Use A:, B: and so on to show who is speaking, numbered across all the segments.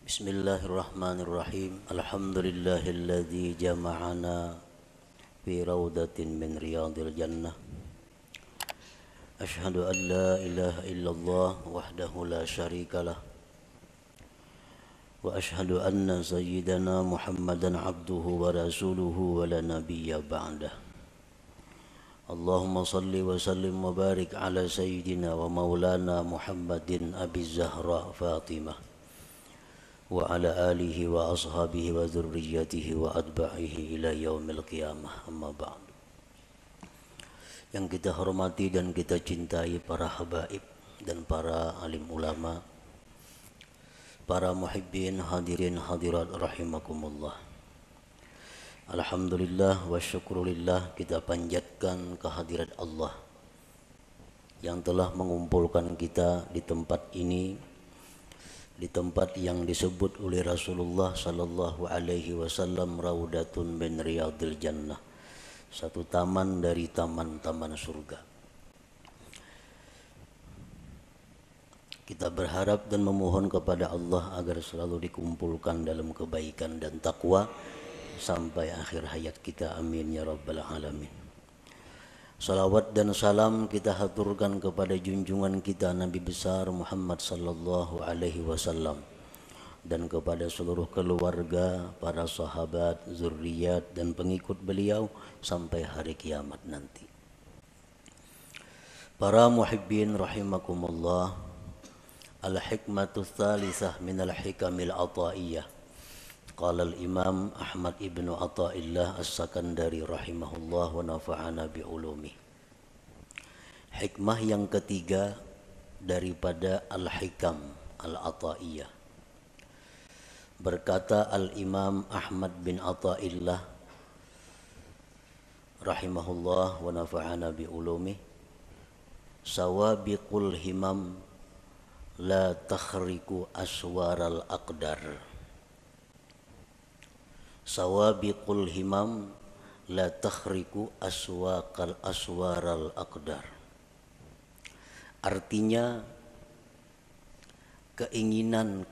A: Bismillahirrahmanirrahim. Alhamdulillahilladzi jama'ana fi raudatin min riyadil jannah. Ashhadu an la ilaha illallah wahdahu la syarikalah. Wa ashhadu anna sayyidana Muhammadan abduhu wa rasuluhu wa la nabiyya ba'dah. Allahumma salli wa sallim wa barik ala sayyidina wa maulana Muhammadin Abi Zahra Fatimah wa ala alihi wa ashabihi wa dzurriyyatihi wa atba'ihi ila yaumil qiyamah, amma ba'd. Yang kita hormati dan kita cintai para habaib dan para alim ulama, para muhibbin hadirin hadirat rahimakumullah. Alhamdulillah wa syukrulillah, kita panjatkan kehadirat Allah yang telah mengumpulkan kita di tempat ini, di tempat yang disebut oleh Rasulullah sallallahu alaihi wasallam raudatun min riyadil jannah, satu taman dari taman-taman surga. Kita berharap dan memohon kepada Allah agar selalu dikumpulkan dalam kebaikan dan takwa sampai akhir hayat kita, amin ya rabbal alamin. Salawat dan salam kita haturkan kepada junjungan kita Nabi besar Muhammad sallallahu alaihi wasallam dan kepada seluruh keluarga, para sahabat, zuriat dan pengikut beliau sampai hari kiamat nanti. Para muhibbin rahimakumullah, al-hikmatu tsalitsah minal hikamil ataiyah. Qala al-Imam Ahmad ibn Athaillah As-Sakandari rahimahullah wa nafa'ana bi'ulumi. Hikmah yang ketiga daripada al-hikam al-ataiyah. Berkata al-Imam Ahmad bin Athaillah rahimahullah wa nafa'ana bi'ulumi, sawabiqul himam la takhriku aswaral aqdar. Sawabiqul himam la takhriku aswaral aqdar. Artinya keinginan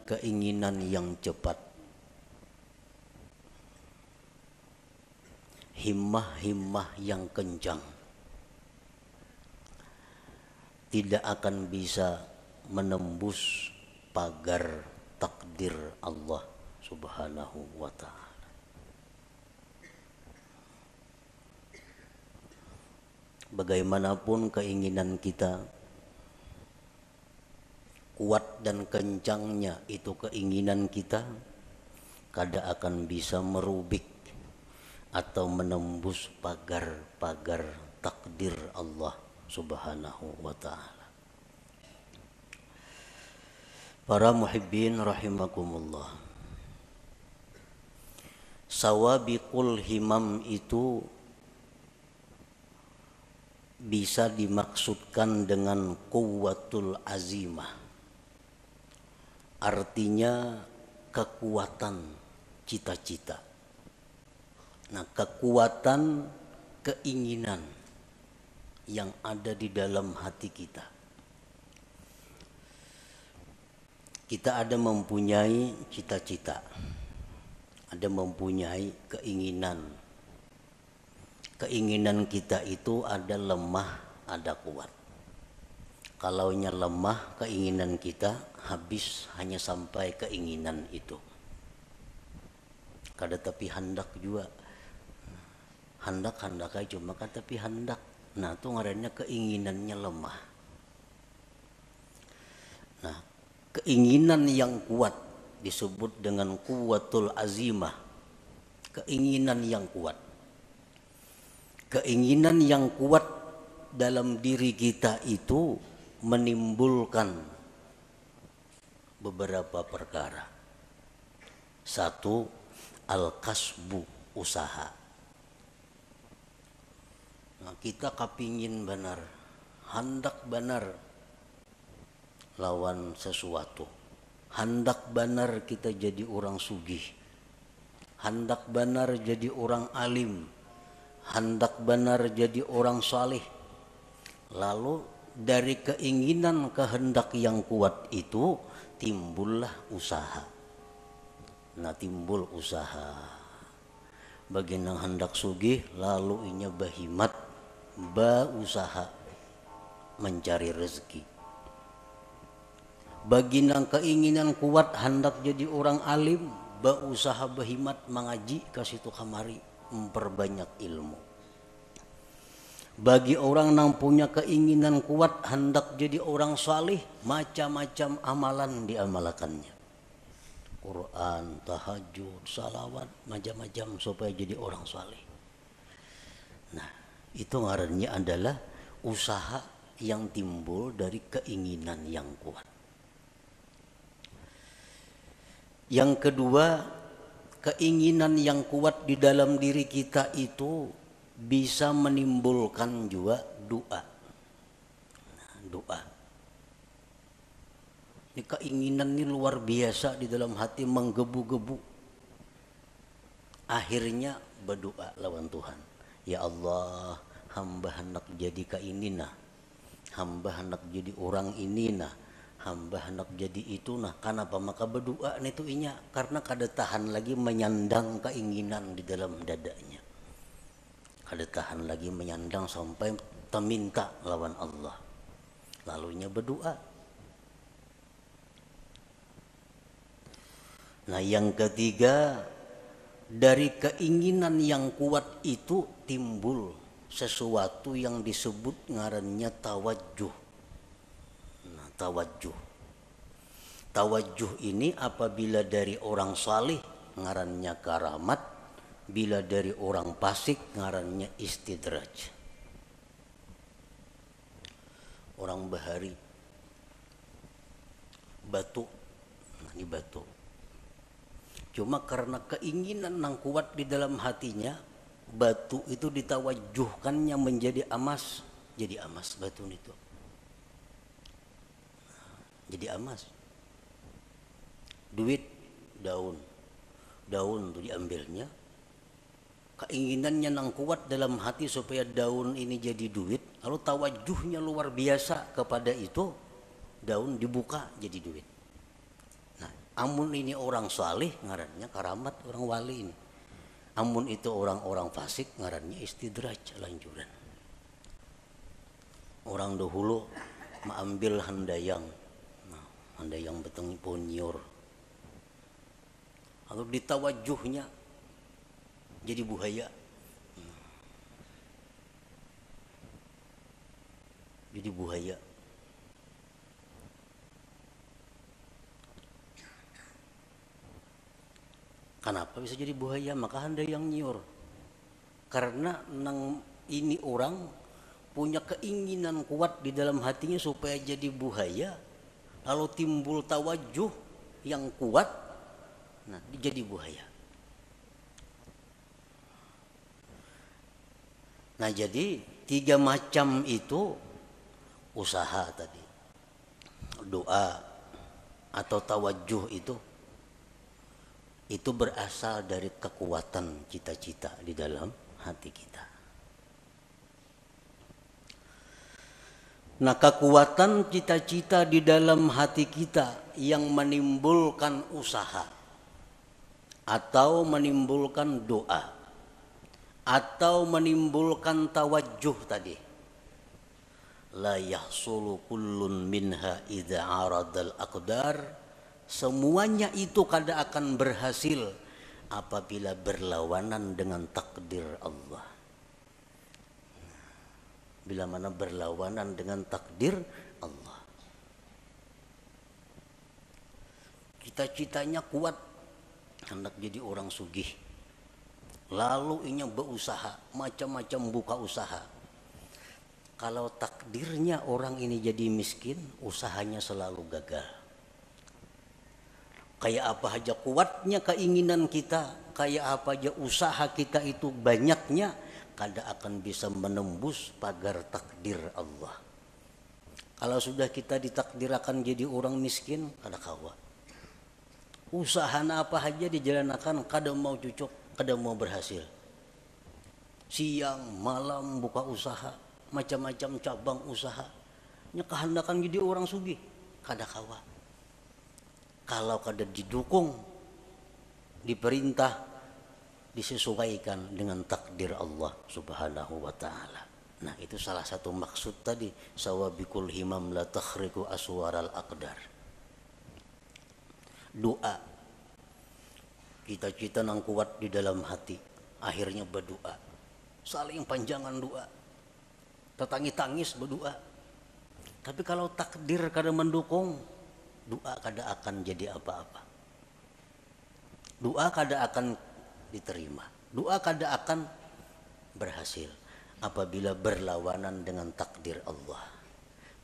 A: yang cepat, himmah yang kencang tidak akan bisa menembus pagar takdir Allah Subhanahu wa ta'ala. Bagaimanapun keinginan kita, kuat dan kencangnya itu keinginan kita, kada akan bisa merubik atau menembus pagar-pagar takdir Allah Subhanahu wa ta'ala. Para muhibbin rahimakumullah, sawabiqul himam itu bisa dimaksudkan dengan quwwatul azimah, artinya kekuatan cita-cita. Nah, kekuatan keinginan yang ada di dalam hati kita. Kita ada mempunyai cita-cita, ada mempunyai keinginan. Keinginan kita itu ada lemah, ada kuat. Kalaunya lemah keinginan kita, habis hanya sampai keinginan itu. Kada tapi hendak juga. Hendak aja cuma kan tapi hendak. Nah, itu ngarannya keinginannya lemah. Nah, keinginan yang kuat disebut dengan quwwatul azimah. Keinginan yang kuat. Keinginan yang kuat dalam diri kita itu menimbulkan beberapa perkara. Satu, al-kasbu, usaha. Nah, kita kepingin benar, hendak benar lawan sesuatu. Hendak benar kita jadi orang sugih. Hendak benar jadi orang alim. Hendak benar jadi orang saleh. Lalu dari keinginan kehendak yang kuat itu timbullah usaha. Nah timbul usaha. Bagi nang hendak sugih lalu inya bahimat usaha mencari rezeki. Bagi nang keinginan kuat hendak jadi orang alim, usaha bahimat mengaji kasih tu kamari memperbanyak ilmu. Bagi orang yang punya keinginan kuat hendak jadi orang salih, macam-macam amalan diamalkannya. Quran, tahajud, salawat, macam-macam supaya jadi orang salih. Nah, itu ngarannya adalah usaha yang timbul dari keinginan yang kuat. Yang kedua, keinginan yang kuat di dalam diri kita itu bisa menimbulkan juga doa. Nah, doa. Ini keinginan ini luar biasa di dalam hati menggebu-gebu. Akhirnya berdoa lawan Tuhan. Ya Allah, hamba hendak jadi kainina. Hamba hendak jadi orang ini nah. Hamba hendak jadi itu nah. Kenapa maka berdoa itu inya? Karena kada tahan lagi menyandang keinginan di dalam dadanya. Kada tahan lagi menyandang sampai meminta lawan Allah. Lalunya berdoa. Nah yang ketiga, dari keinginan yang kuat itu timbul sesuatu yang disebut ngarannya tawajjuh. Nah tawajjuh. Tawajjuh ini apabila dari orang salih ngarannya karamat, bila dari orang fasik ngarannya istidraj. Orang bahari batu, nah ini batu. Cuma karena keinginan yang kuat di dalam hatinya, batu itu ditawajuhkannya menjadi emas, jadi emas batu itu. Jadi emas. Duit, daun. Daun itu diambilnya. Keinginannya yang kuat dalam hati supaya daun ini jadi duit, lalu tawajuhnya luar biasa kepada itu, daun dibuka jadi duit. Amun ini orang salih ngarannya karamat orang wali ini. Amun itu orang-orang fasik ngarannya istidraj lanjuran. Orang dahulu mengambil handayang. Nah, handayang beteng ponyor. Lalu ditawajuhnya jadi buhaya. Jadi buhaya. Kenapa bisa jadi buaya? Maka handayang nyiur. Karena nang ini orang punya keinginan kuat di dalam hatinya supaya jadi buaya, lalu timbul tawajuh yang kuat, nah jadi buaya. Nah jadi 3 macam itu usaha tadi, doa atau tawajuh itu berasal dari kekuatan cita-cita di dalam hati kita. Nah kekuatan cita-cita di dalam hati kita yang menimbulkan usaha atau menimbulkan doa atau menimbulkan tawajuh tadi, la yahsulu kullun minha idza aradal aqdar. Semuanya itu kada akan berhasil apabila berlawanan dengan takdir Allah. Bila mana berlawanan dengan takdir Allah. Cita-citanya kuat, hendak jadi orang sugih. Lalu inya berusaha, macam-macam buka usaha. Kalau takdirnya orang ini jadi miskin, usahanya selalu gagal. Kayak apa aja kuatnya keinginan kita, kayak apa aja usaha kita itu banyaknya, kada akan bisa menembus pagar takdir Allah. Kalau sudah kita ditakdirkan jadi orang miskin, kada kawa. Usaha apa aja dijalankan, kada mau cocok, kada mau berhasil. Siang, malam buka usaha, macam-macam cabang usaha. Nya kehendakan jadi orang sugih, kada kawa. Kalau kada didukung diperintah disesuaikan dengan takdir Allah Subhanahu wa taala. Nah, itu salah satu maksud tadi, sawabikul himam la takhriqu aswaral aqdar. Doa, cita-cita nang kuat di dalam hati, akhirnya berdoa, saling panjangan doa, tetangis-tangis berdoa. Tapi kalau takdir kada mendukung, doa kada akan jadi apa-apa. Doa kada akan diterima, doa kada akan berhasil apabila berlawanan dengan takdir Allah.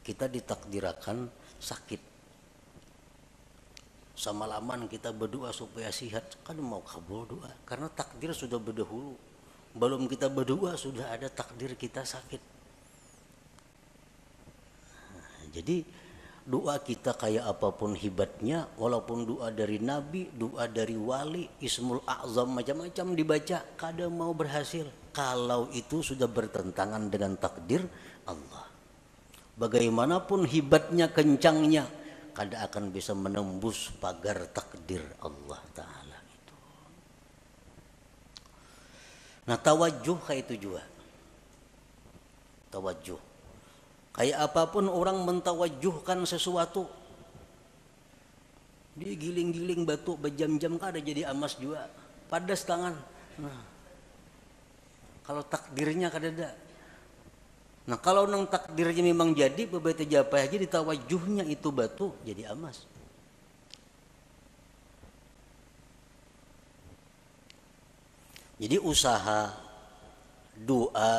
A: Kita ditakdirakan sakit, semalaman kita berdoa supaya sehat, kan mau kabul doa, karena takdir sudah berdahulu. Belum kita berdoa sudah ada takdir kita sakit. Jadi doa kita kayak apapun hebatnya, walaupun doa dari nabi, doa dari wali, ismul a'zam macam-macam dibaca, kada mau berhasil kalau itu sudah bertentangan dengan takdir Allah. Bagaimanapun hebatnya, kencangnya, kada akan bisa menembus pagar takdir Allah Ta'ala itu. Nah, tawajuh kayak itu juga. Tawajuh. Kayak apapun orang mentawajuhkan sesuatu, digiling-giling batu berjam-jam kada jadi emas juga, padas tangan. Nah, kalau takdirnya kada ada. Nah, kalau nang takdirnya memang jadi, beberapa japa aja ditawajuhnya itu batu jadi emas. Jadi usaha, doa,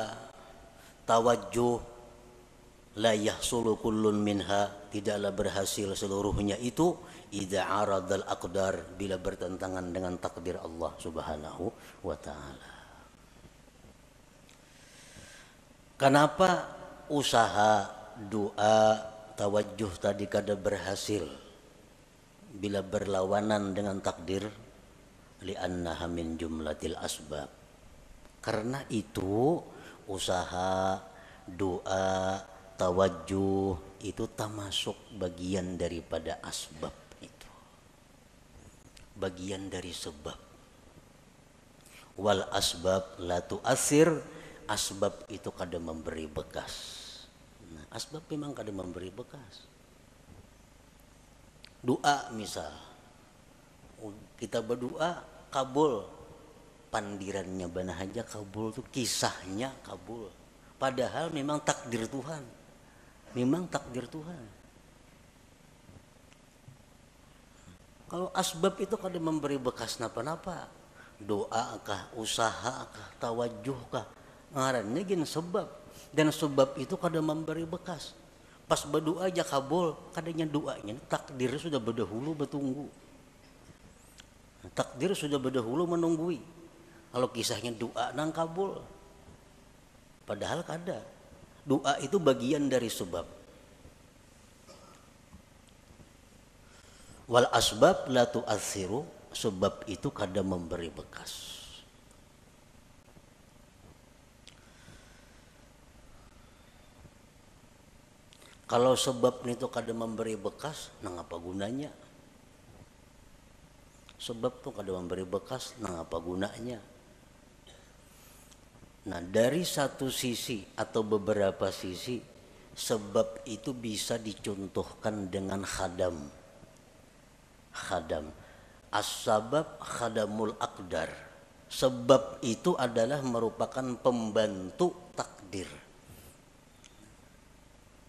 A: tawajuh, la yahsulu kullun minha, tidaklah berhasil seluruhnya itu idza aradal aqdar, bila bertentangan dengan takdir Allah Subhanahu wa taala. Kenapa usaha, doa, tawajuh tadi kada berhasil bila berlawanan dengan takdir? Li'annaha min jumlatil asbab. Karena itu usaha, doa, tawajuh itu termasuk bagian daripada asbab itu. Bagian dari sebab. Wal asbab la tu'athir, asbab itu kada memberi bekas. Nah, asbab memang kada memberi bekas. Doa misal, kita berdoa kabul, pandirannya bana aja kabul tuh, kisahnya kabul. Padahal memang takdir Tuhan. Memang takdir Tuhan. Kalau asbab itu kada memberi bekas napa-napa, doa kah, usaha kah, tawajuh kah, ngarannya gin sebab, dan sebab itu kada memberi bekas. Pas berdoa aja kabul, kadanya doanya takdir sudah berdahulu bertunggu. Takdir sudah berdahulu menunggui. Kalau kisahnya doa nang kabul, padahal kada. Doa itu bagian dari sebab. Wal asbab la tu'athiru, sebab itu kada memberi bekas. Kalau sebab itu kada memberi bekas, nang apa gunanya? Sebab tuh kada memberi bekas, nang apa gunanya? Nah, dari satu sisi atau beberapa sisi, sebab itu bisa dicontohkan dengan khadam. Khadam. As-sabab khadamul aqdar. Sebab itu adalah merupakan pembantu takdir.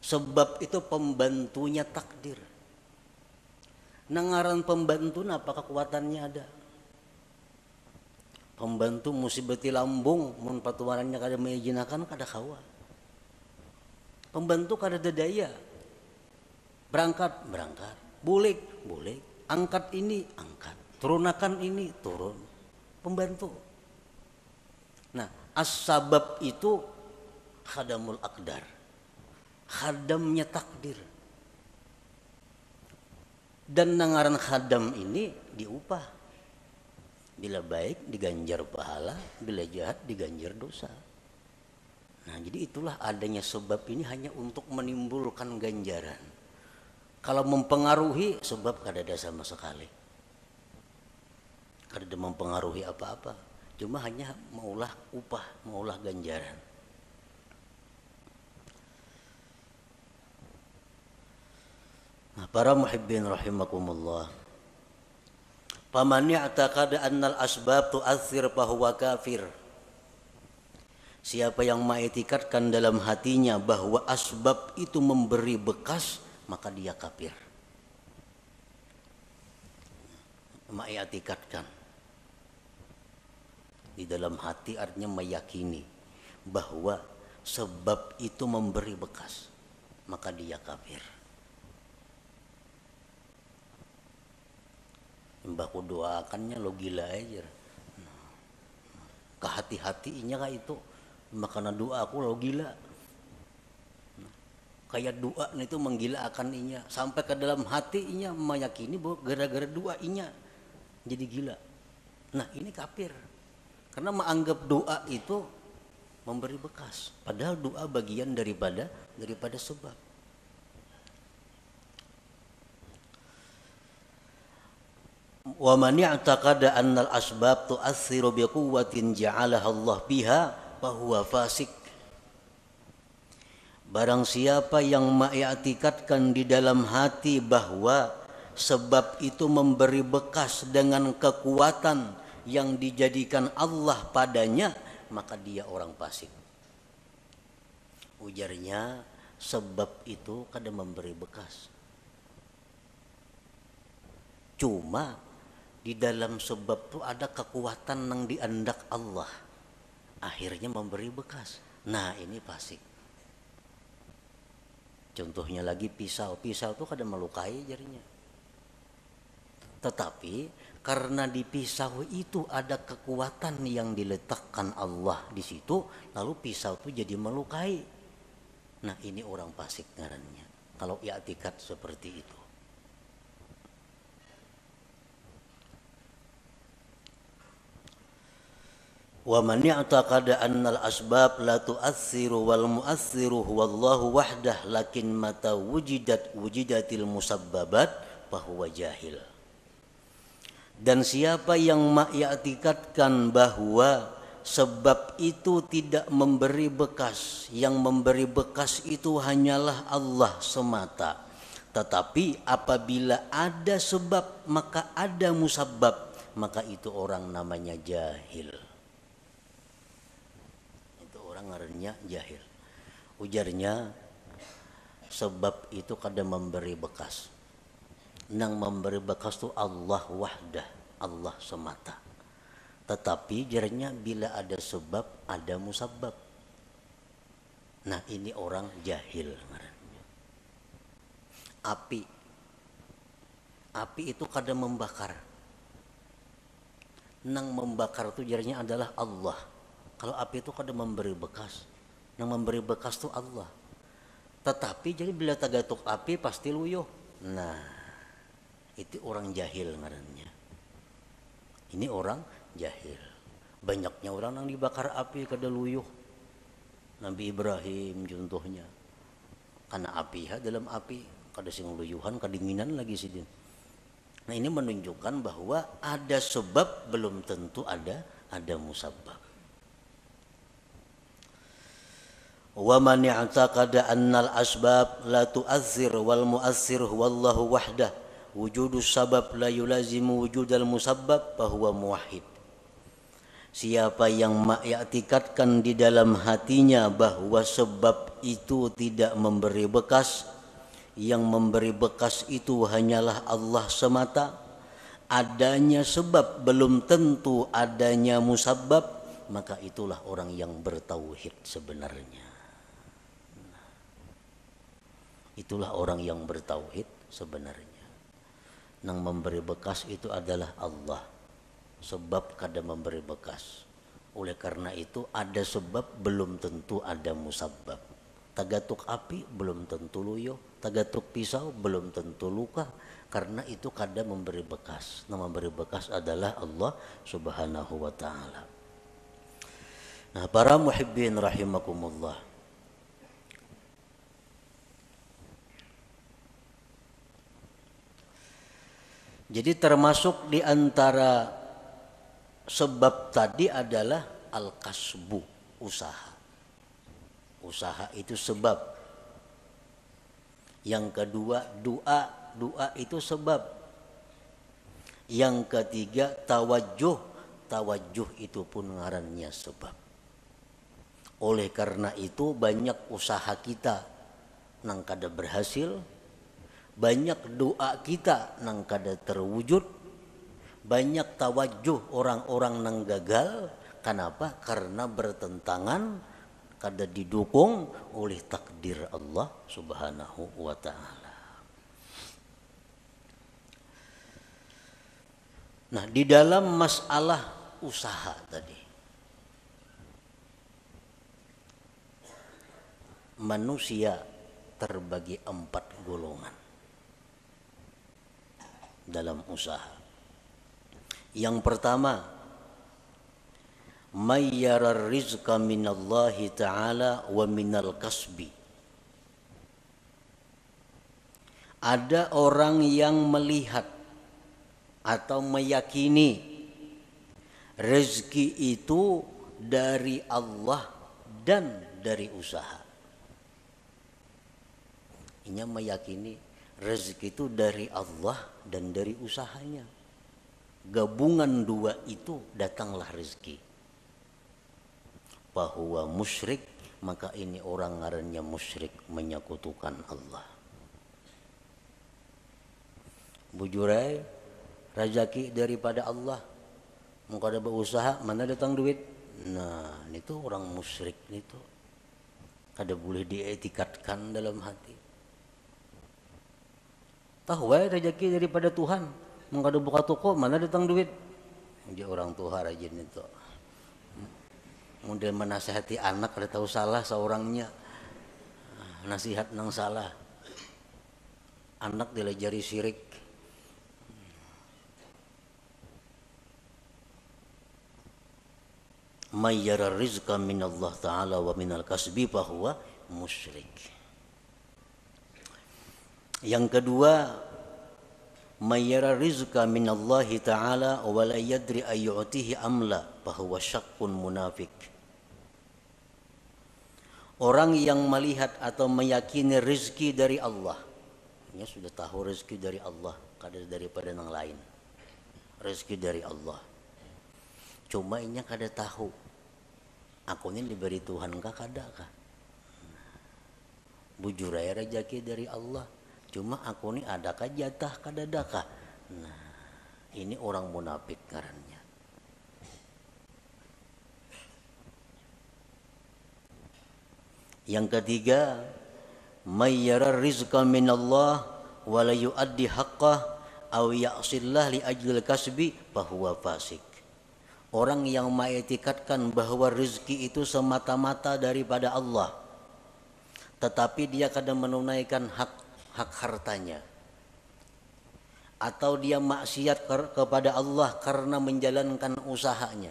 A: Sebab itu pembantunya takdir. Nangaran pembantu apa kekuatannya ada? Pembantu musibati lambung, mun patuarannya kada mengijinakan kada kawa. Pembantu kada daya. Berangkat, bulik, angkat ini, angkat, turunakan ini, turun. Pembantu. Nah, as-sabab itu khadamul aqdar. Khadamnya takdir. Dan nangaran khadam ini diupah. Bila baik diganjar pahala, bila jahat diganjar dosa. Nah, jadi itulah adanya sebab ini hanya untuk menimbulkan ganjaran. Kalau mempengaruhi, sebab kada ada sama sekali. kada mempengaruhi apa-apa, cuma hanya maulah upah, maulah ganjaran. Nah, para muhibbin rahimakumullah, faman i'taqada annal asbab tu'athir fahuwa kafir. Siapa yang mengiktikadkan dalam hatinya bahwa asbab itu memberi bekas, maka dia kafir. Mengiktikadkan di dalam hati artinya meyakini bahwa sebab itu memberi bekas, maka dia kafir. Mbahku doakannya lo gila aja. Kehati-hatinya kah itu, makanya doa aku lo gila. Kayak doa itu menggilaakan inya sampai ke dalam hatinya meyakini bahwa gara-gara doa inya jadi gila. Nah ini kafir karena menganggap doa itu memberi bekas, padahal doa bagian daripada sebab. Wa man i'taqada annal asbab tu'assiru bi quwwatin ja'alaha Allah biha fa huwa fasik. Barang siapa yang mengiktikadkan di dalam hati bahwa sebab itu memberi bekas dengan kekuatan yang dijadikan Allah padanya, maka dia orang fasik. Ujarnya sebab itu kadang memberi bekas, cuma di dalam sebab itu ada kekuatan yang diandak Allah, akhirnya memberi bekas. Nah ini fasik. Contohnya lagi pisau itu kadang melukai jarinya, tetapi karena di pisau itu ada kekuatan yang diletakkan Allah di situ, lalu pisau itu jadi melukai. Nah ini orang fasik ngarannya kalau i'tikad seperti itu. Wa man i'taqada annal asbab la tu'assiru wal mu'assiru huwallahu wahdah lakin mata wujidatil musabbabat fahuwa jahil. Dan siapa yang mengiktikadkan bahwa sebab itu tidak memberi bekas, yang memberi bekas itu hanyalah Allah semata, tetapi apabila ada sebab maka ada musabbab, maka itu orang namanya jahil. Ngarannya jahil. Ujarnya sebab itu kadang memberi bekas, nang memberi bekas itu Allah wahdah, Allah semata. Tetapi jarnya bila ada sebab ada musabbab. Nah ini orang jahil ngarannya. Api itu kadang membakar, nang membakar itu jarnya adalah Allah. Kalau api itu kadang memberi bekas, yang memberi bekas itu Allah. Tetapi jadi bila tagatuk api pasti luyuh. Nah, itu orang jahil ngarannya. Ini orang jahil. Banyaknya orang yang dibakar api kada luyuh. Nabi Ibrahim contohnya. Karena api dalam api kada sing luyuhan, kedinginan lagi sidin. Nah, ini menunjukkan bahwa ada sebab belum tentu ada musabbab. Wa man i'taqada annal asbab la tu'athir wal mu'athir huwallahu wahdah wujudus sabab la yulazimu wujudal musabbab fahuwa muwahhid. Siapa yang mengiktikadkan di dalam hatinya bahwa sebab itu tidak memberi bekas, yang memberi bekas itu hanyalah Allah semata, adanya sebab belum tentu adanya musabbab, maka itulah orang yang bertauhid sebenarnya. Itulah orang yang bertauhid sebenarnya. Yang memberi bekas itu adalah Allah. Sebab kada memberi bekas. Oleh karena itu ada sebab belum tentu ada musabbab. Tagatuk api belum tentu luyuh, tagatuk pisau belum tentu luka. Karena itu kada memberi bekas. Yang memberi bekas adalah Allah Subhanahu wa ta'ala. Nah, para muhibbin rahimakumullah, jadi termasuk di antara sebab tadi adalah al-kasbu, usaha. Usaha itu sebab. Yang kedua doa, doa itu sebab. Yang ketiga tawajjuh, tawajjuh itu pun ngarannya sebab. Oleh karena itu banyak usaha kita nang kada berhasil, banyak doa kita nang kada terwujud, banyak tawajjuh orang-orang nang gagal. Kenapa? Karena bertentangan, kada didukung oleh takdir Allah Subhanahu wa ta'ala. Nah, di dalam masalah usaha tadi, manusia terbagi 4 golongan dalam usaha. Yang pertama, mayyarar rizqa minallahi ta'ala wa minal kasbi. Ada orang yang melihat atau meyakini rezeki itu dari Allah dan dari usaha. Ini meyakini rezeki itu dari Allah dan dari usahanya. Gabungan dua itu datanglah rezeki. Bahwa musyrik, maka ini orang ngarannya musyrik, menyekutukan Allah. Bujurai rezeki daripada Allah, mau kada berusaha mana datang duit. Nah, itu orang musyrik itu kada boleh dietikatkan dalam hati. Tahu rezeki daripada Tuhan, mau kada buka toko mana datang duit. Dia orang Tuhan rajin itu. Model menasihati anak kada tahu salah seorangnya, nasihat nang salah, anak dilajari syirik. Mayyara rizqa minallah ta'ala wa minal kasbi fahuwa musyrik. Yang kedua, mayyara rizqa minallahi ta'ala wa la yadri ayyu'tihi amla fahuwa syakkun munafik. Orang yang melihat atau meyakini rezeki dari Allah, dia sudah tahu rezeki dari Allah, kada daripada yang lain. Rezeki dari Allah. Cuma inya kada tahu, aku ini diberi Tuhan kah kada kah? Bujur aja rezeki dari Allah. Cuma aku ini adakah jatah kada adakah? Nah, ini orang munafik karannya. Yang ketiga, mayyara rizqa minallah wa la yuaddi haqqah aw ya'sillah li ajlil kasbi fahuwa fasik. Orang yang mengetikatkan bahwa rezeki itu semata-mata daripada Allah, tetapi dia kadang menunaikan hak hartanya, atau dia maksiat kepada Allah karena menjalankan usahanya,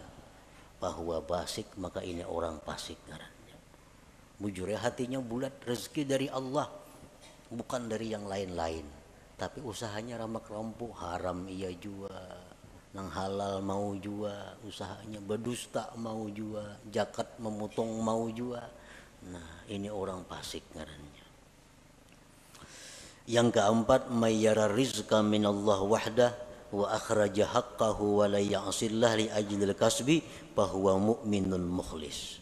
A: bahwa fasik, maka ini orang fasik ngarannya. Bujur ya, hatinya bulat, rezeki dari Allah, bukan dari yang lain-lain, tapi usahanya ramak-rampuk, haram ia juga, nang halal mau jua, usahanya berdusta mau jua, zakat memotong mau jua. Nah, ini orang fasik ngarannya. Yang keempat, mayyara rizqa minallah wahdah wa akhraja haqqahu wa la ya'sillah li ajlil kasbi fahuwa mu'minun mukhlis.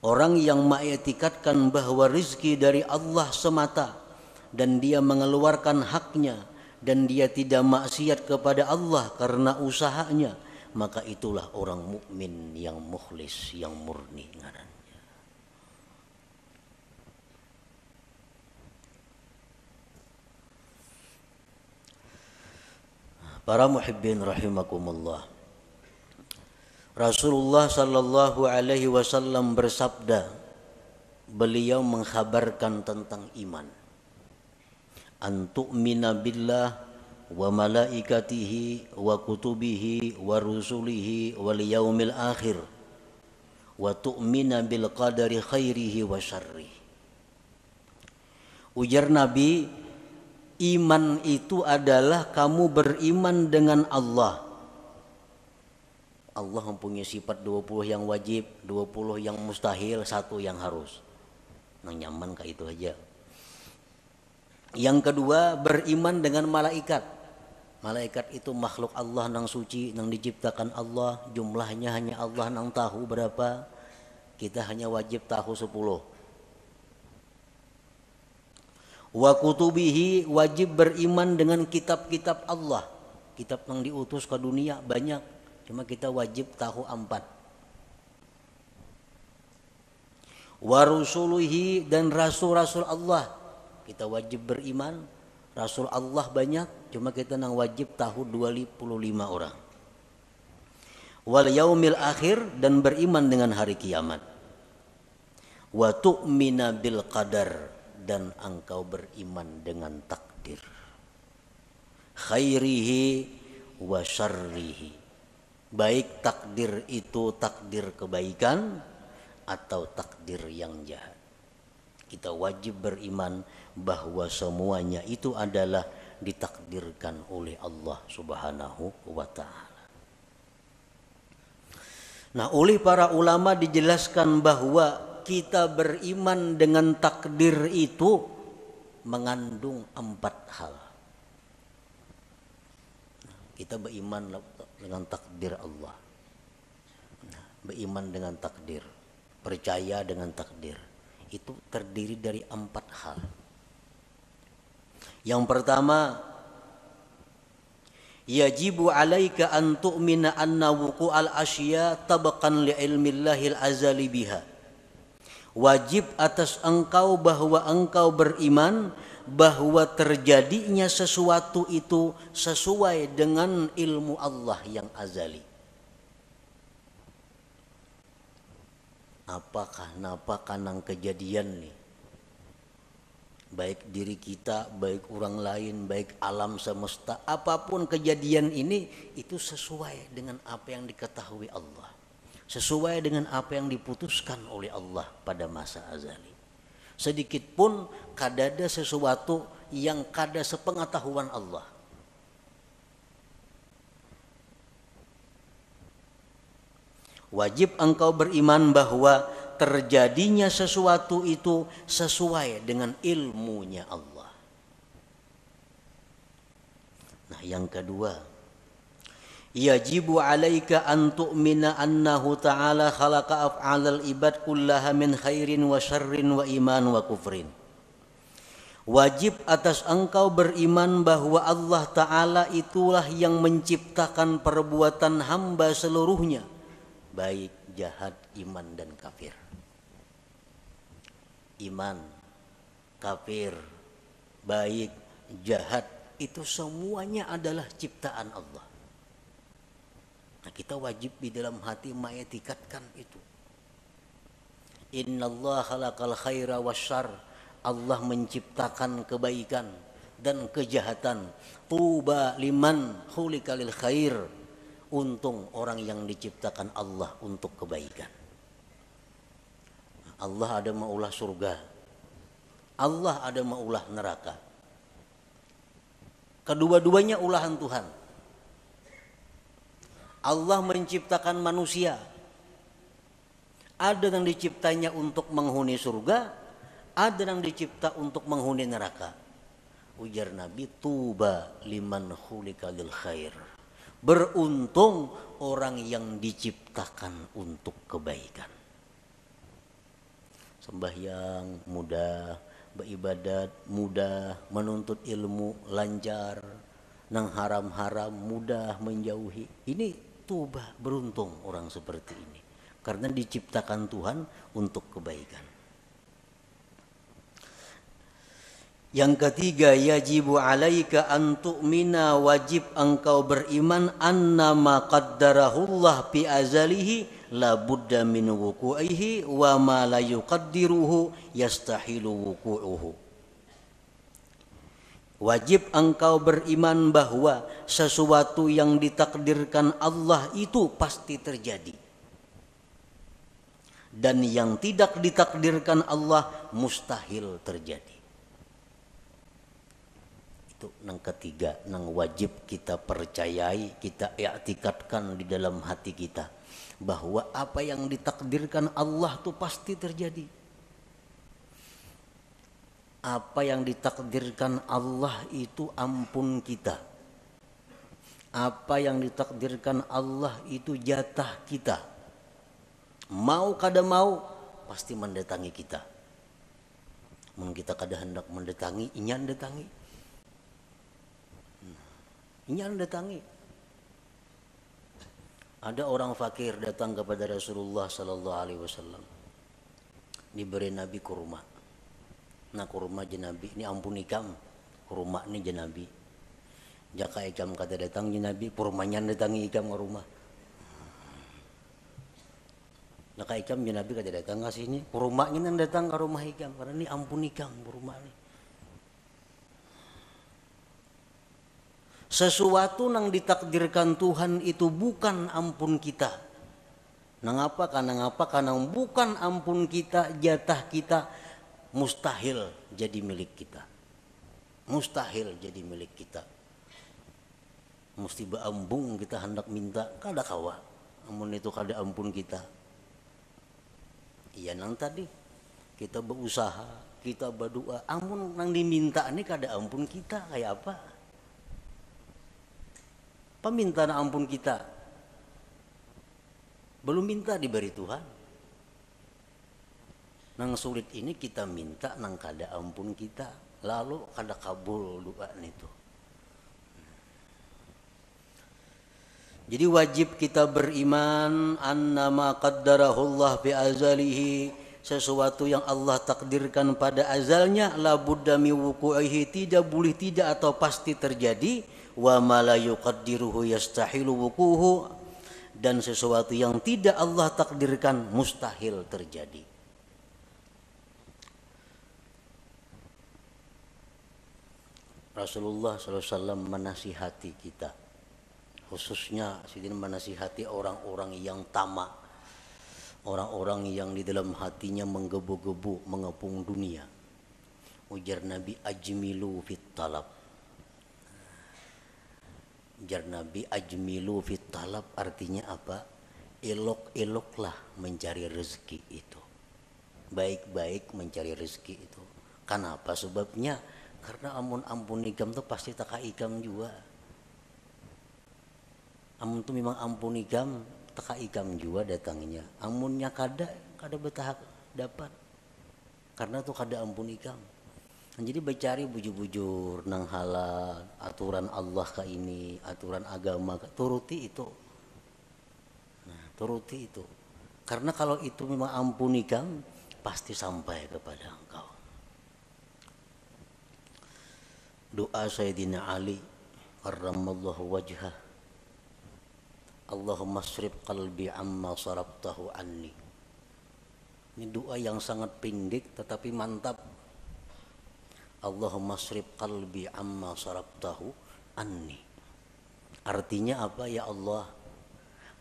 A: Orang yang mengetikatkan bahwa rizki dari Allah semata dan dia mengeluarkan haknya dan dia tidak maksiat kepada Allah karena usahanya, maka itulah orang mukmin yang mukhlis, yang murni ngarannya. Para muhibbin rahimakumullah, Rasulullah sallallahu alaihi wasallam bersabda, beliau mengkhabarkan tentang iman. Antu'mina billah wa malaikatihi wa kutubihi wa rusulihi wal yaumil akhir wa tu'mina bil qadari khairihi wa syarrihi. Ujar Nabi, iman itu adalah kamu beriman dengan Allah, Allah mempunyai sifat 20 yang wajib, 20 yang mustahil, 1 yang harus. Nang nyaman kayak itu aja. Yang kedua, beriman dengan malaikat. Malaikat itu makhluk Allah nang suci, nang diciptakan Allah, jumlahnya hanya Allah nang tahu berapa. Kita hanya wajib tahu 10. Wa kutubihi, wajib beriman dengan kitab-kitab Allah. Kitab yang diutus ke dunia banyak, cuma kita wajib tahu 4. Wa rusuluhi, dan rasul-rasul Allah, kita wajib beriman. Rasul Allah banyak, cuma kita nang wajib tahu 25 orang. Wal yaumil akhir, dan beriman dengan hari kiamat. Wa tu'mina bil qadar, dan engkau beriman dengan takdir. Khairihi wa syarrihi, baik takdir itu takdir kebaikan atau takdir yang jahat. Kita wajib beriman bahwa semuanya itu adalah ditakdirkan oleh Allah Subhanahu wa ta'ala. Nah, oleh para ulama dijelaskan bahwa kita beriman dengan takdir itu mengandung 4 hal. Kita beriman dengan takdir Allah. Beriman dengan takdir, percaya dengan takdir. Itu terdiri dari 4 hal. Yang pertama, yajibu alaika an tu'mina anna wuqu'al asya tabaqan li ilmillahil azali biha. Wajib atas engkau bahwa engkau beriman bahwa terjadinya sesuatu itu sesuai dengan ilmu Allah yang azali. Apakah napa kanang kejadian nih, baik diri kita, baik orang lain, baik alam semesta, apapun kejadian ini itu sesuai dengan apa yang diketahui Allah, sesuai dengan apa yang diputuskan oleh Allah pada masa azali. Sedikit pun kadada sesuatu yang kada sepengetahuan Allah. Wajib engkau beriman bahwa terjadinya sesuatu itu sesuai dengan ilmunya Allah. Nah, yang kedua, yajibu alaika an tu'mina annahu ta'ala khalaqa af'alal ibad kullaha min khairin wa syarrin wa iman wa kufrin. Wajib atas engkau beriman bahwa Allah Ta'ala itulah yang menciptakan perbuatan hamba seluruhnya, baik jahat, iman dan kafir. Iman, kafir, baik, jahat, itu semuanya adalah ciptaan Allah. Nah, kita wajib di dalam hati mengetikatkan itu. Innallaha khalaqal khaira wasyarr, Allah menciptakan kebaikan dan kejahatan. Tuba liman khuliqa lil khair, untung orang yang diciptakan Allah untuk kebaikan. Allah ada maulah surga, Allah ada maulah neraka. Kedua-duanya ulahan Tuhan. Allah menciptakan manusia, ada yang diciptanya untuk menghuni surga, ada yang dicipta untuk menghuni neraka. Ujar Nabi, tuba liman khuliqa lil khair, beruntung orang yang diciptakan untuk kebaikan. Sembahyang mudah, beribadat mudah, menuntut ilmu lancar, nang haram-haram mudah menjauhi. Ini tuba, beruntung orang seperti ini, karena diciptakan Tuhan untuk kebaikan. Yang ketiga, yajibu alaika an tu'mina, wajib engkau beriman anna ma qaddarahullah fi azalihi la budda min wuku'ihi wa ma la yuqaddiruhu yastahilu wuku'uhu. Wajib engkau beriman bahwa sesuatu yang ditakdirkan Allah itu pasti terjadi, dan yang tidak ditakdirkan Allah mustahil terjadi. itu nang ketiga, nang wajib kita percayai, kita i'tikadkan di dalam hati kita bahwa apa yang ditakdirkan Allah tuh pasti terjadi. Apa yang ditakdirkan Allah itu ampun kita. Apa yang ditakdirkan Allah itu jatah kita. Mau kada mau pasti mendatangi kita. Mun kita kada hendak mendatangi, inyan datangi. Inyan datangi. Ada orang fakir datang kepada Rasulullah sallallahu alaihi wasallam. Diberi Nabi kurma. Nah kurma jenabi ini ampun ikam. Kurma ini jenabi. Jaka ikam kata datang jenabi, kurmanya datangi ikam ke rumah. Jaka ikam jenabi kata datang ke sini, kurmanya nang datang ke rumah ikam karena ini ampun ikam kurma ini. Sesuatu nang ditakdirkan Tuhan itu bukan ampun kita. Nang apa? Karena bukan ampun kita, jatah kita mustahil jadi milik kita. Mustahil jadi milik kita. Mesti beambung kita hendak minta, kada kawa. Amun itu kada ampun kita. Iya nang tadi kita berusaha, kita berdoa, amun nang diminta ini kada ampun kita kayak apa? Peminta ampun kita belum minta diberi Tuhan. Nang sulit ini kita minta nang kada ampun kita, lalu kada kabul doa itu. Jadi wajib kita beriman annama qaddarahullah bi azalihi, sesuatu yang Allah takdirkan pada azalnya la budda mi wuqu'ihi, tidak boleh tidak atau pasti terjadi, wa ma la yuqaddiruhu yastahilu wuquhu, dan sesuatu yang tidak Allah takdirkan mustahil terjadi. Rasulullah SAW menasihati kita, khususnya sidin menasihati orang-orang yang tamak, orang-orang yang di dalam hatinya menggebu-gebu mengepung dunia. Ujar Nabi, ajmilu fit talab. Ujar Nabi, ajmilu fit talab artinya apa? Elok-eloklah mencari rezeki itu. Baik-baik mencari rezeki itu. Kenapa sebabnya? Karena ampun ikam tuh pasti tak ikam juga. Amun tuh memang ampun ikam, tak ikam juga datangnya. Amunnya kada betah dapat. Karena tuh kada ampun ikam. Nah, jadi bercari bujur-bujur nang halal, aturan Allah ka ini, aturan agama ka, turuti itu. Nah, turuti itu. Karena kalau itu memang ampun ikam, pasti sampai kepada engkau. Doa Sayyidina Ali karramallahu wajhah, Allahumma srif qalbi amma sarabtahu anni. Ini doa yang sangat pendek tetapi mantap. Allahumma srif qalbi amma sarabtahu anni. Artinya apa? Ya Allah,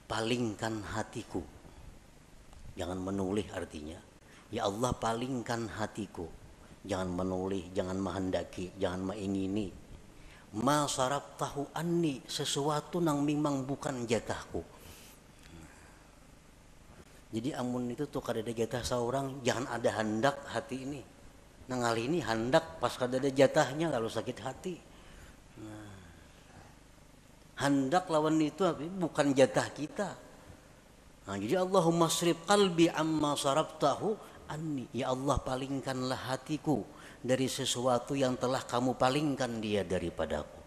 A: palingkan hatiku. Jangan menoleh artinya. Ya Allah, palingkan hatiku. Jangan menoleh, jangan menghendaki, jangan mengingini. Ma sarabtahu anni, sesuatu nang memang bukan jatahku. Jadi amun itu tuh kada ada jatah seorang, jangan ada hendak hati ini. Nang hal ini hendak pas kada ada jatahnya lalu sakit hati. Nah, hendak lawan itu bukan jatah kita. Nah, jadi Allahumma srif qalbi amma sarabtahu anni. Ya Allah, palingkanlah hatiku dari sesuatu yang telah kamu palingkan dia daripadaku.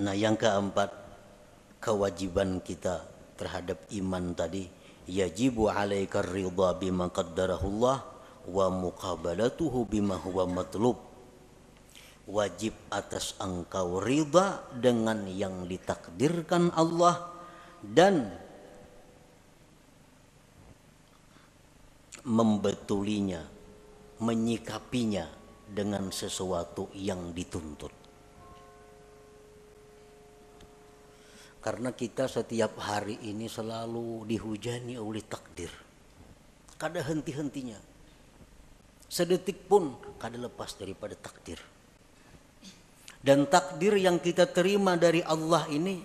A: Nah, yang keempat, kewajiban kita terhadap iman tadi, yajibu alaika ridha bima qaddarahullah wa muqabalatuhu bima huwa matlub. Wajib atas engkau ridha dengan yang ditakdirkan Allah dan membetulinya, menyikapinya dengan sesuatu yang dituntut. Karena kita setiap hari ini selalu dihujani oleh takdir. kada henti-hentinya. Sedetik pun kada lepas daripada takdir. Dan takdir yang kita terima dari Allah ini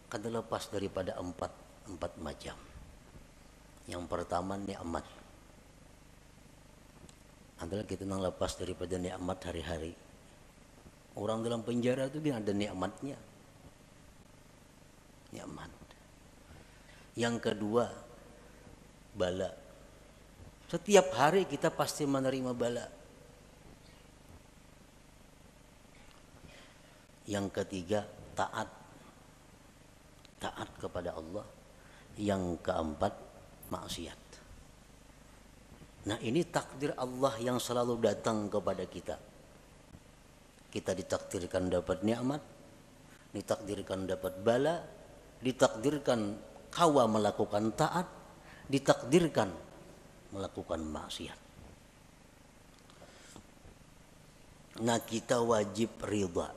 A: kada lepas daripada empat macam. Yang pertama nikmat. Adalah kita nang lepas daripada nikmat hari-hari. Orang dalam penjara itu dia ada nikmatnya. Nikmat. Yang kedua bala. Setiap hari kita pasti menerima bala. Yang ketiga taat. Taat kepada Allah. Yang keempat maksiat. Nah, ini takdir Allah yang selalu datang kepada kita. Kita ditakdirkan dapat nikmat, ditakdirkan dapat bala, ditakdirkan kawa melakukan taat, ditakdirkan melakukan maksiat. Nah, kita wajib ridha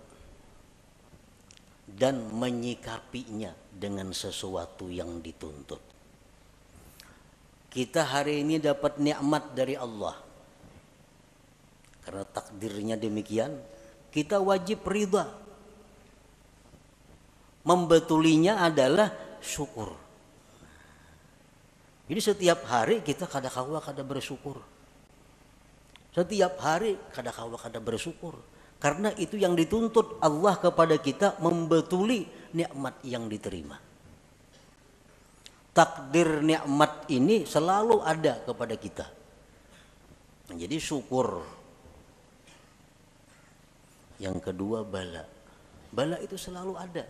A: dan menyikapinya dengan sesuatu yang dituntut. Kita hari ini dapat nikmat dari Allah. Karena takdirnya demikian, kita wajib ridha. Membetulinya adalah syukur. Jadi setiap hari kita kada bersyukur. Setiap hari kada bersyukur. Karena itu yang dituntut Allah kepada kita, membetuli nikmat yang diterima. Takdir nikmat ini selalu ada kepada kita. Jadi syukur. Yang kedua bala. Bala itu selalu ada.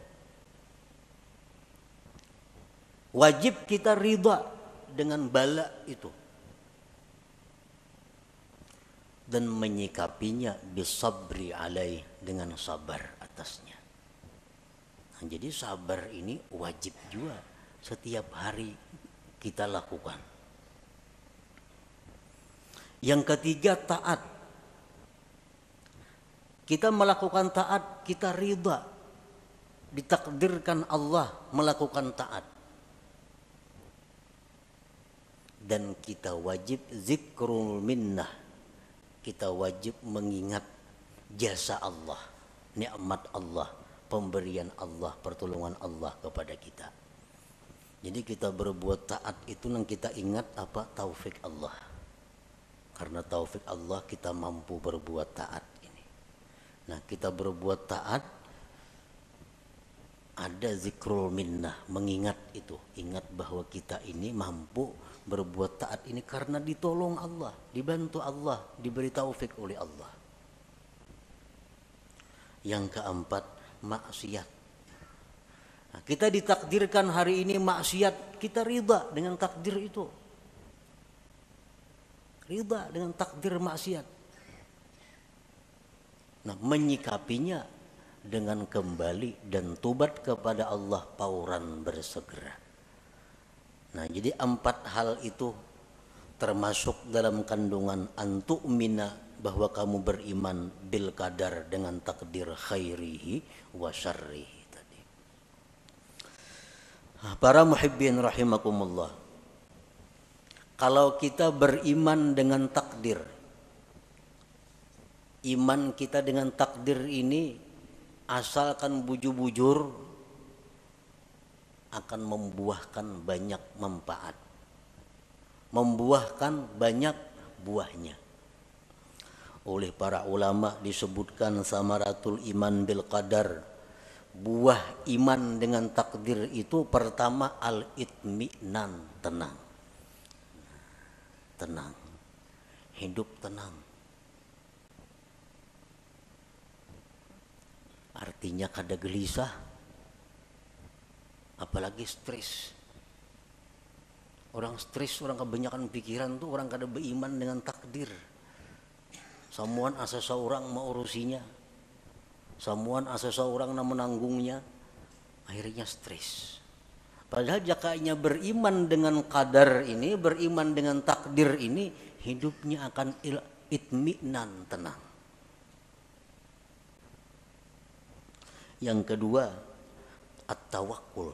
A: Wajib kita ridha dengan bala itu. Dan menyikapinya bisabri alaih, dengan sabar atasnya. Nah, jadi sabar ini wajib juga setiap hari kita lakukan. Yang ketiga taat. Kita melakukan taat, kita ridha. Ditakdirkan Allah melakukan taat. Dan kita wajib zikrul minnah. Kita wajib mengingat jasa Allah, nikmat Allah, pemberian Allah, pertolongan Allah kepada kita. Jadi kita berbuat taat itu yang kita ingat apa? Taufik Allah. Karena taufik Allah kita mampu berbuat taat ini. Nah, kita berbuat taat, ada zikrul minnah, mengingat itu. Ingat bahwa kita ini mampu berbuat taat ini karena ditolong Allah, dibantu Allah, diberi taufik oleh Allah. Yang keempat, maksiat. Nah, kita ditakdirkan hari ini maksiat, kita ridha dengan takdir itu. Ridha dengan takdir maksiat. Nah, menyikapinya dengan kembali dan tobat kepada Allah pauran bersegera. Nah, jadi 4 hal itu termasuk dalam kandungan antu'mina, bahwa kamu beriman bil qadar, dengan takdir khairihi wa syarrihi. Para muhibbin rahimakumullah, kalau kita beriman dengan takdir, iman kita dengan takdir ini asalkan bujur-bujur akan membuahkan banyak manfaat, membuahkan banyak buahnya. Oleh para ulama disebutkan samaratul iman bil qadar, buah iman dengan takdir itu pertama al-itminan, tenang. Tenang. Hidup tenang. Artinya kada gelisah, apalagi stres. Orang stres, orang kebanyakan pikiran tuh orang kada beriman dengan takdir. Samuan asa seorang mau urusinya, samuan asa seorang na menanggungnya, akhirnya stres. Padahal jakanya beriman dengan qadar ini, beriman dengan takdir ini, hidupnya akan itminan, tenang. Yang kedua, at-tawakkul.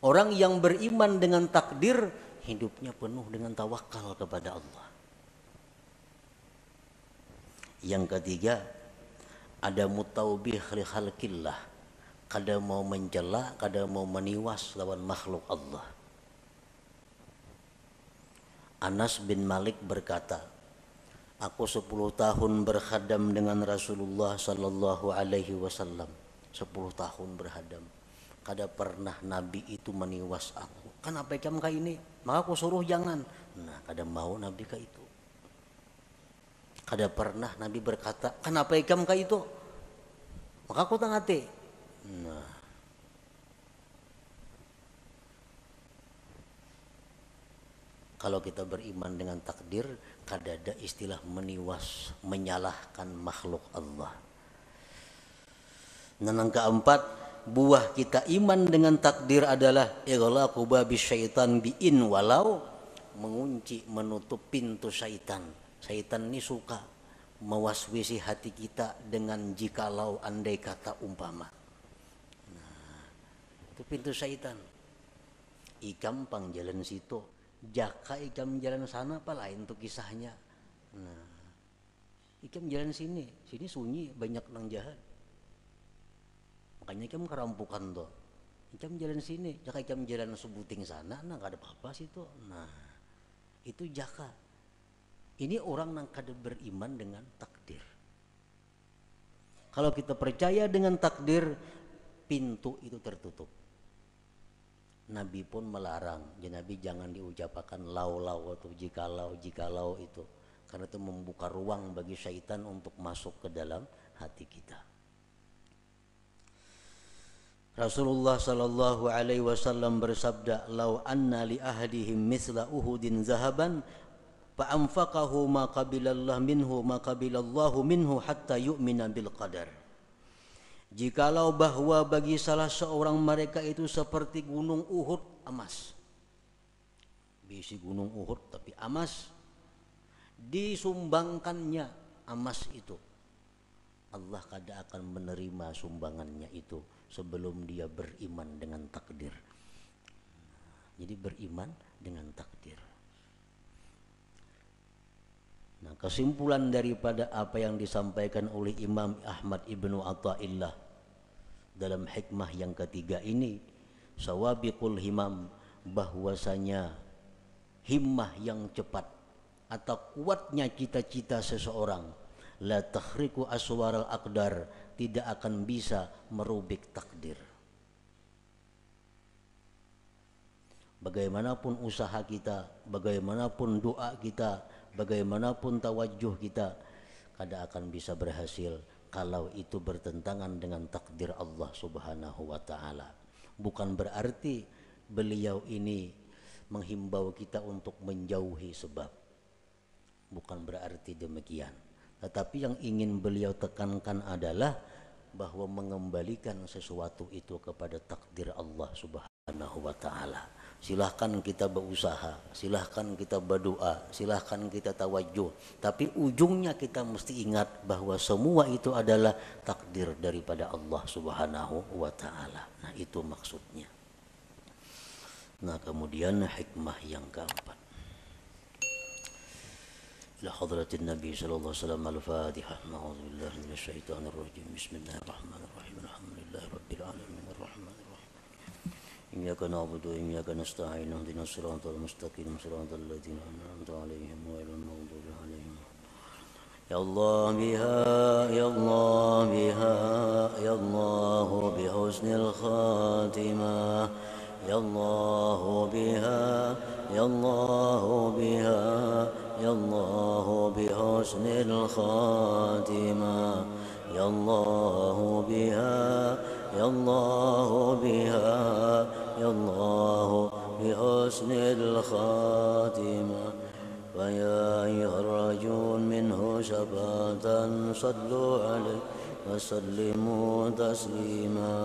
A: Orang yang beriman dengan takdir, hidupnya penuh dengan tawakal kepada Allah. Yang ketiga, ada mutaubih li khalqillah, kada mau mencela, kada mau meniwas lawan makhluk Allah. Anas bin Malik berkata, aku 10 tahun berkhadam dengan Rasulullah sallallahu alaihi wasallam. 10 tahun berkhadam. Kada pernah Nabi itu meniwas aku. Kenapa kamu kayak ini? Maka aku suruh jangan. Nah, kada mau Nabi kayak itu. Kada pernah Nabi berkata, kenapa kamu kayak itu? Maka aku tangati. Nah, kalau kita beriman dengan takdir, kada ada istilah meniwas, menyalahkan makhluk Allah. Dan yang keempat, buah kita iman dengan takdir adalah ighlaqu babi syaitan bi'in, walau mengunci, menutup pintu syaitan. Syaitan ini suka mewaswisi hati kita dengan jikalau, andai kata, umpama. Nah, itu pintu syaitan. Ikam pang jalan situ, jaka ikam jalan sana, apa lain tuh kisahnya. Nah, ikam jalan sini sunyi, banyak nang jahat. Makanya ikam kerampukan tuh. Ikam jalan sini, jaka ikam jalan sebuting sana, nah gak ada apa-apa situ. Nah, itu jaka. Ini orang yang kada beriman dengan takdir. Kalau kita percaya dengan takdir, pintu itu tertutup. Nabi pun melarang, Nabi jangan diucapkan lau-lau atau jikalau itu, karena itu membuka ruang bagi syaitan untuk masuk ke dalam hati kita. Rasulullah sallallahu alaihi wasallam bersabda, "Lau anna li ahadihim mithla Uhudin zahaban fa anfaqahu ma qabilallahu minhu hatta yu'mina bil qadar." Jikalau bahwa bagi salah seorang mereka itu seperti gunung Uhud emas. Bisi gunung Uhud tapi emas, disumbangkannya emas itu, Allah kada akan menerima sumbangannya itu sebelum dia beriman dengan takdir. Jadi beriman dengan takdir. Nah, kesimpulan daripada apa yang disampaikan oleh Imam Ahmad Ibnu Athaillah dalam hikmah yang ketiga ini, sawabiqul himam, bahwasanya himmah yang cepat atau kuatnya cita-cita seseorang, la takhriqu aswaral aqdar, tidak akan bisa merubik takdir. Bagaimanapun usaha kita, bagaimanapun doa kita, bagaimanapun tawajuh kita, kada akan bisa berhasil kalau itu bertentangan dengan takdir Allah Subhanahu wa ta'ala. Bukan berarti beliau ini menghimbau kita untuk menjauhi sebab, bukan berarti demikian. Tetapi yang ingin beliau tekankan adalah bahwa mengembalikan sesuatu itu kepada takdir Allah Subhanahu wa ta'ala. Silahkan kita berusaha, silahkan kita berdoa, silahkan kita tawajuh, tapi ujungnya kita mesti ingat bahwa semua itu adalah takdir daripada Allah Subhanahu wa ta'ala. Nah, itu maksudnya. Nah, kemudian hikmah yang keempat, ila hadratin Nabi sallallahu alaihi wasallam, al-Fatihah. A'udzubillahi minasyaitonir rajim. Bismillahirrahmanirrahim. Alhamdulillahi rabbil alamin arrahmanir rahim. Iyyaka na'budu wa iyyaka nasta'in. Ihdinas siratal mustaqim, siratal ladzina an'amta 'alaihim ghairil maghdubi 'alaihim. Ya Allah biha, ya Allah biha, ya Allah bi husnil khatimah. Ya Allah biha, ya Allah biha, ya Allah bi husnil khatimah. Ya Allah biha, ya Allah biha, ya Allah bi husnil khatimah. Wa ya ayyuharrajun minhu syafatan sallu alaihi wa sallimu taslima.